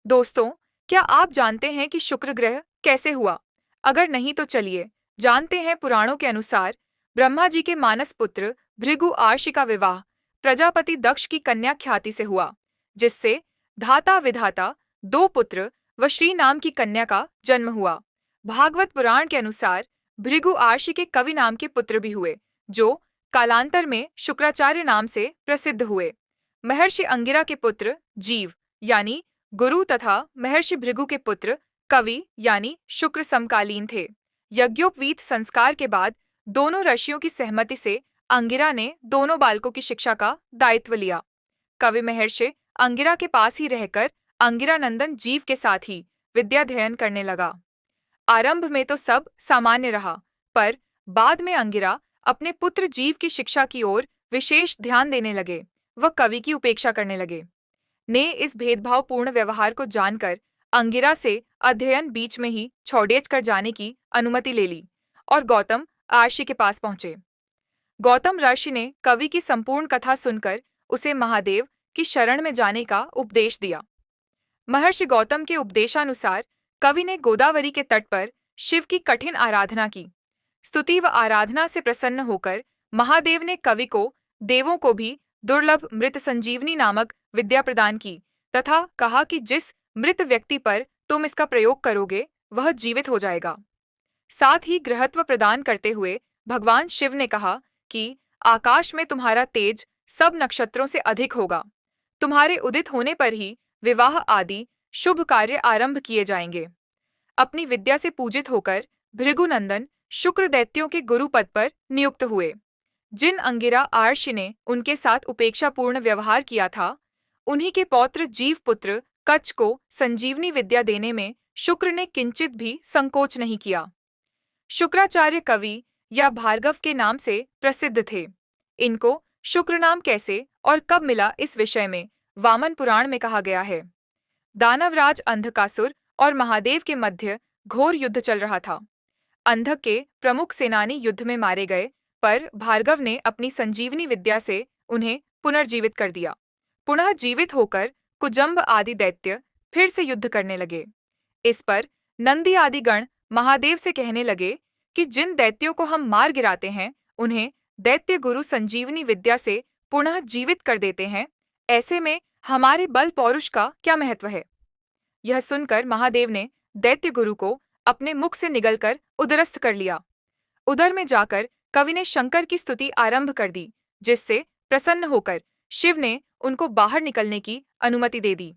दोस्तों, क्या आप जानते हैं कि शुक्र ग्रह कैसे हुआ? अगर नहीं तो चलिए जानते हैं। पुराणों के अनुसार ब्रह्मा जी के मानस पुत्र भृगु आर्षि का विवाह प्रजापति दक्ष की कन्या ख्याति से हुआ, जिससे धाता विधाता दो पुत्र व श्री नाम की कन्या का जन्म हुआ। भागवत पुराण के अनुसार भृगु आर्षि के कवि नाम के पुत्र भी हुए, जो कालांतर में शुक्राचार्य नाम से प्रसिद्ध हुए। महर्षि अंगिरा के पुत्र जीव यानी गुरु तथा महर्षि भृगु के पुत्र कवि यानी शुक्र समकालीन थे। यज्ञोपवीत संस्कार के बाद दोनों ऋषियों की सहमति से अंगिरा ने दोनों बालकों की शिक्षा का दायित्व लिया। कवि महर्षि अंगिरा के पास ही रहकर अंगिरा नंदन जीव के साथ ही विद्याध्ययन करने लगा। आरंभ में तो सब सामान्य रहा, पर बाद में अंगिरा अपने पुत्र जीव की शिक्षा की ओर विशेष ध्यान देने लगे व कवि की उपेक्षा करने लगे। ने इस भेदभावपूर्ण व्यवहार को जानकर अंगिरा से अध्ययन बीच में ही छोड़ेच कर जाने की अनुमति ले ली और गौतम आर्षि के पास पहुंचे। गौतम ऋषि ने कवि की संपूर्ण कथा सुनकर उसे महादेव की शरण में जाने का उपदेश दिया। महर्षि गौतम के उपदेशानुसार कवि ने गोदावरी के तट पर शिव की कठिन आराधना की। स्तुति व आराधना से प्रसन्न होकर महादेव ने कवि को देवों को भी दुर्लभ मृत संजीवनी नामक विद्या प्रदान की तथा कहा कि जिस मृत व्यक्ति पर तुम इसका प्रयोग करोगे वह जीवित हो जाएगा। साथ ही गृहत्व प्रदान करते हुए भगवान शिव ने कहा कि आकाश में तुम्हारा तेज सब नक्षत्रों से अधिक होगा। तुम्हारे उदित होने पर ही विवाह आदि शुभ कार्य आरंभ किए जाएंगे। अपनी विद्या से पूजित होकर भृगुनंदन शुक्र दैत्यों के गुरु पद पर नियुक्त हुए। जिन अंगिरा आर्षि ने उनके साथ उपेक्षापूर्ण व्यवहार किया था, उन्हीं के पौत्र जीव पुत्र कच्छ को संजीवनी विद्या देने में शुक्र ने किंचित भी संकोच नहीं किया। शुक्राचार्य कवि या भार्गव के नाम से प्रसिद्ध थे। इनको शुक्र नाम कैसे और कब मिला, इस विषय में वामन पुराण में कहा गया है। दानवराज अंधकासुर और महादेव के मध्य घोर युद्ध चल रहा था। अंधक के प्रमुख सेनानी युद्ध में मारे गए, पर भार्गव ने अपनी संजीवनी विद्या से उन्हें पुनर्जीवित कर दिया। पुनः जीवित होकर कुजंब आदि दैत्य फिर से युद्ध करने लगे। इस पर नंदी आदि गण महादेव से कहने लगे कि जिन दैत्यों को हम मार गिराते हैं, उन्हें दैत्य गुरु संजीवनी विद्या से पुनः जीवित कर देते हैं। ऐसे में हमारे बल पौरुष का क्या महत्व है? यह सुनकर महादेव ने दैत्य गुरु को अपने मुख से निगलकर उदरस्थ कर लिया। उदर में जाकर कवि ने शंकर की स्तुति आरंभ कर दी, जिससे प्रसन्न होकर शिव ने उनको बाहर निकलने की अनुमति दे दी।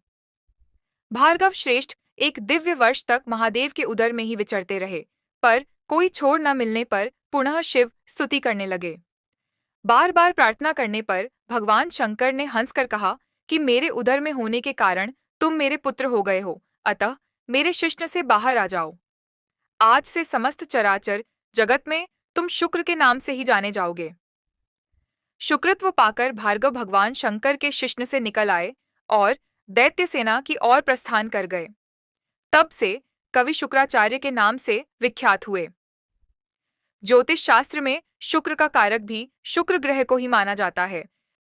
भार्गव श्रेष्ठ एक दिव्य वर्ष तक महादेव के उदर में ही विचरते रहे, पर कोई छोड़ न मिलने पर पुनः शिव स्तुति करने लगे। बार बार प्रार्थना करने पर भगवान शंकर ने हंसकर कहा कि मेरे उदर में होने के कारण तुम मेरे पुत्र हो गए हो, अतः मेरे शिश्न से बाहर आ जाओ। आज से समस्त चराचर जगत में तुम शुक्र के नाम से ही जाने जाओगे। शुक्रत्व पाकर भार्गव भगवान शंकर के शिश्न से निकल आए और दैत्य सेना की ओर प्रस्थान कर गए। तब से कवि शुक्राचार्य के नाम से विख्यात हुए। ज्योतिष शास्त्र में शुक्र का कारक भी शुक्र ग्रह को ही माना जाता है,